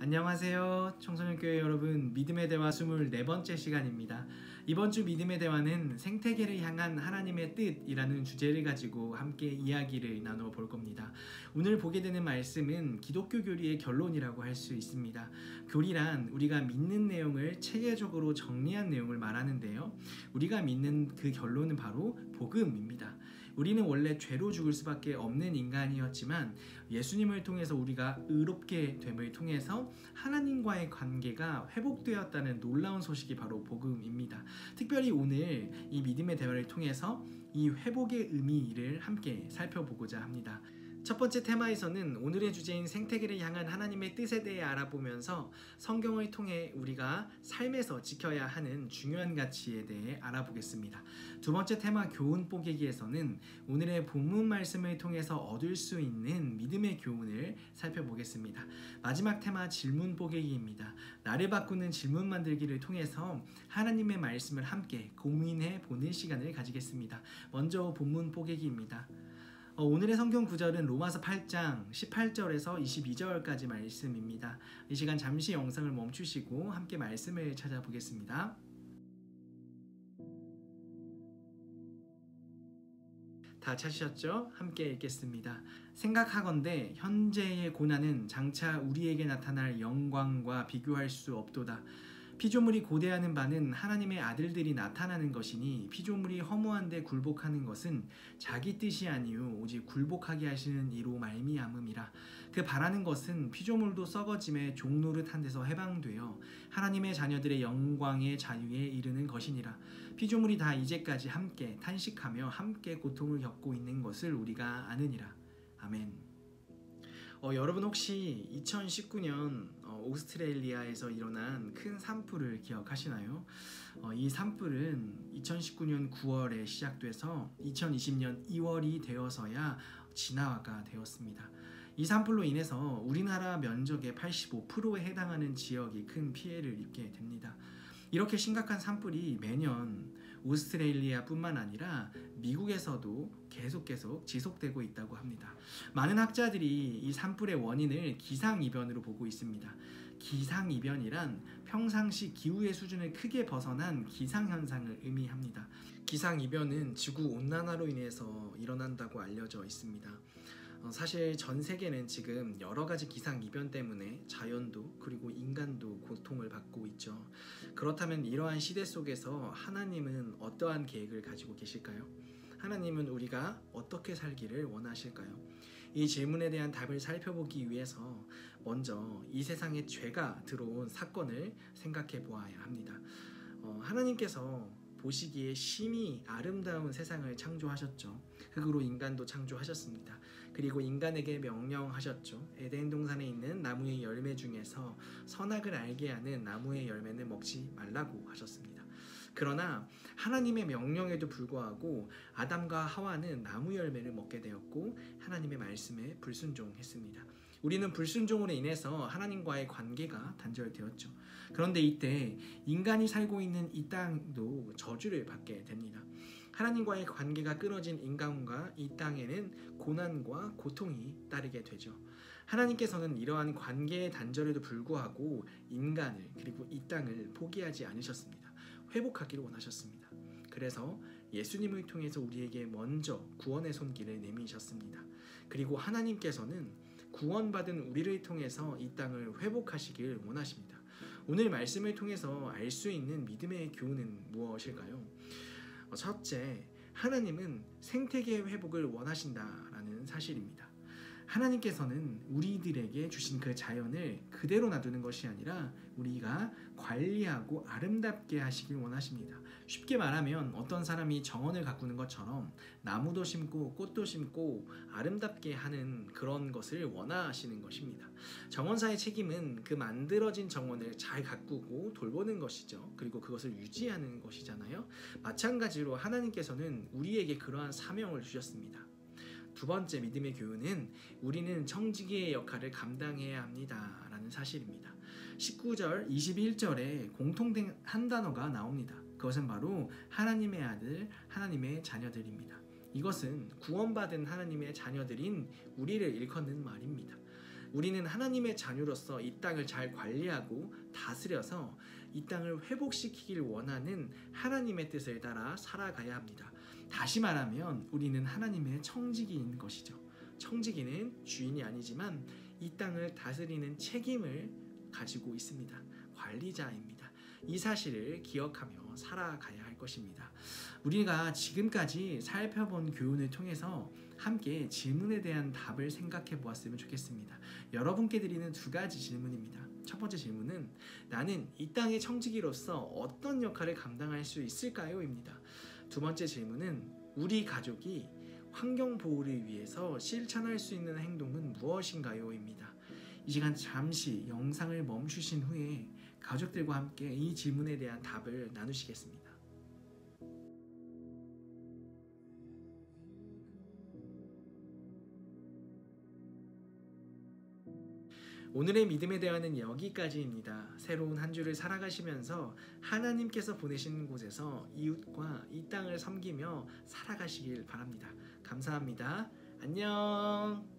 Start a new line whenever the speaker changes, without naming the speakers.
안녕하세요. 청소년교회 여러분, 믿음의 대화 24번째 시간입니다. 이번 주 믿음의 대화는 생태계를 향한 하나님의 뜻이라는 주제를 가지고 함께 이야기를 나누어 볼 겁니다. 오늘 보게 되는 말씀은 기독교 교리의 결론이라고 할 수 있습니다. 교리란 우리가 믿는 내용을 체계적으로 정리한 내용을 말하는데요. 우리가 믿는 그 결론은 바로 복음입니다. 우리는 원래 죄로 죽을 수밖에 없는 인간이었지만 예수님을 통해서 우리가 의롭게 됨을 통해서 하나님과의 관계가 회복되었다는 놀라운 소식이 바로 복음입니다. 특별히 오늘 이 믿음의 대화를 통해서 이 회복의 의미를 함께 살펴보고자 합니다. 첫 번째 테마에서는 오늘의 주제인 생태계를 향한 하나님의 뜻에 대해 알아보면서 성경을 통해 우리가 삶에서 지켜야 하는 중요한 가치에 대해 알아보겠습니다. 두 번째 테마 교훈 뽀개기에서는 오늘의 본문 말씀을 통해서 얻을 수 있는 믿음의 교훈을 살펴보겠습니다. 마지막 테마 질문 뽀개기입니다. 나를 바꾸는 질문 만들기를 통해서 하나님의 말씀을 함께 고민해 보는 시간을 가지겠습니다. 먼저 본문 뽀개기입니다. 오늘의 성경 구절은 로마서 8장 18절에서 22절까지 말씀입니다. 이 시간 잠시 영상을 멈추시고 함께 말씀을 찾아보겠습니다. 다 찾으셨죠? 함께 읽겠습니다. 생각하건대 현재의 고난은 장차 우리에게 나타날 영광과 비교할 수 없도다. 피조물이 고대하는 바는 하나님의 아들들이 나타나는 것이니 피조물이 허무한데 굴복하는 것은 자기 뜻이 아니요 오직 굴복하게 하시는 이로 말미암음이라. 그 바라는 것은 피조물도 썩어짐에 종노릇한 데서 해방되어 하나님의 자녀들의 영광의 자유에 이르는 것이니라. 피조물이 다 이제까지 함께 탄식하며 함께 고통을 겪고 있는 것을 우리가 아느니라. 아멘. 여러분 혹시 2019년 오스트레일리아에서 일어난 큰 산불을 기억하시나요? 이 산불은 2019년 9월에 시작돼서 2020년 2월이 되어서야 진화가 되었습니다. 이 산불로 인해서 우리나라 면적의 85%에 해당하는 지역이 큰 피해를 입게 됩니다. 이렇게 심각한 산불이 매년 오스트레일리아뿐만 아니라 미국에서도 계속 지속되고 있다고 합니다. 많은 학자들이 이 산불의 원인을 기상이변으로 보고 있습니다. 기상이변이란 평상시 기후의 수준을 크게 벗어난 기상현상을 의미합니다. 기상이변은 지구온난화로 인해서 일어난다고 알려져 있습니다. 사실 전 세계는 지금 여러 가지 기상이변 때문에 자연도 그리고 인간도 고통을 받고 있죠. 그렇다면 이러한 시대 속에서 하나님은 어떠한 계획을 가지고 계실까요? 하나님은 우리가 어떻게 살기를 원하실까요? 이 질문에 대한 답을 살펴보기 위해서 먼저 이 세상에 죄가 들어온 사건을 생각해 보아야 합니다. 하나님께서 보시기에 심히 아름다운 세상을 창조하셨죠. 흙으로 인간도 창조하셨습니다. 그리고 인간에게 명령하셨죠. 에덴 동산에 있는 나무의 열매 중에서 선악을 알게 하는 나무의 열매는 먹지 말라고 하셨습니다. 그러나 하나님의 명령에도 불구하고 아담과 하와는 나무 열매를 먹게 되었고 하나님의 말씀에 불순종했습니다. 우리는 불순종으로 인해서 하나님과의 관계가 단절되었죠. 그런데 이때 인간이 살고 있는 이 땅도 저주를 받게 됩니다. 하나님과의 관계가 끊어진 인간과 이 땅에는 고난과 고통이 따르게 되죠. 하나님께서는 이러한 관계의 단절에도 불구하고 인간을 그리고 이 땅을 포기하지 않으셨습니다. 회복하기를 원하셨습니다. 그래서 예수님을 통해서 우리에게 먼저 구원의 손길을 내미셨습니다. 그리고 하나님께서는 구원받은 우리를 통해서 이 땅을 회복하시길 원하십니다. 오늘 말씀을 통해서 알 수 있는 믿음의 교훈은 무엇일까요? 첫째, 하나님은 생태계의 회복을 원하신다라는 사실입니다. 하나님께서는 우리들에게 주신 그 자연을 그대로 놔두는 것이 아니라 우리가 관리하고 아름답게 하시길 원하십니다. 쉽게 말하면 어떤 사람이 정원을 가꾸는 것처럼 나무도 심고 꽃도 심고 아름답게 하는 그런 것을 원하시는 것입니다. 정원사의 책임은 그 만들어진 정원을 잘 가꾸고 돌보는 것이죠. 그리고 그것을 유지하는 것이잖아요. 마찬가지로 하나님께서는 우리에게 그러한 사명을 주셨습니다. 두 번째 믿음의 교훈은 우리는 청지기의 역할을 감당해야 합니다 라는 사실입니다. 19절, 21절에 공통된 한 단어가 나옵니다. 그것은 바로 하나님의 아들, 하나님의 자녀들입니다. 이것은 구원받은 하나님의 자녀들인 우리를 일컫는 말입니다. 우리는 하나님의 자녀로서 이 땅을 잘 관리하고 다스려서 이 땅을 회복시키길 원하는 하나님의 뜻을 따라 살아가야 합니다. 다시 말하면 우리는 하나님의 청지기인 것이죠. 청지기는 주인이 아니지만 이 땅을 다스리는 책임을 가지고 있습니다. 관리자입니다. 이 사실을 기억하며 살아가야 할 것입니다. 우리가 지금까지 살펴본 교훈을 통해서 함께 질문에 대한 답을 생각해 보았으면 좋겠습니다. 여러분께 드리는 두 가지 질문입니다. 첫 번째 질문은 나는 이 땅의 청지기로서 어떤 역할을 감당할 수 있을까요? 입니다. 두 번째 질문은 우리 가족이 환경 보호를 위해서 실천할 수 있는 행동은 무엇인가요? 입니다. 이 시간 잠시 영상을 멈추신 후에 가족들과 함께 이 질문에 대한 답을 나누시겠습니다. 오늘의 믿음의 대화는 여기까지입니다. 새로운 한 주를 살아가시면서 하나님께서 보내신 곳에서 이웃과 이 땅을 섬기며 살아가시길 바랍니다. 감사합니다. 안녕.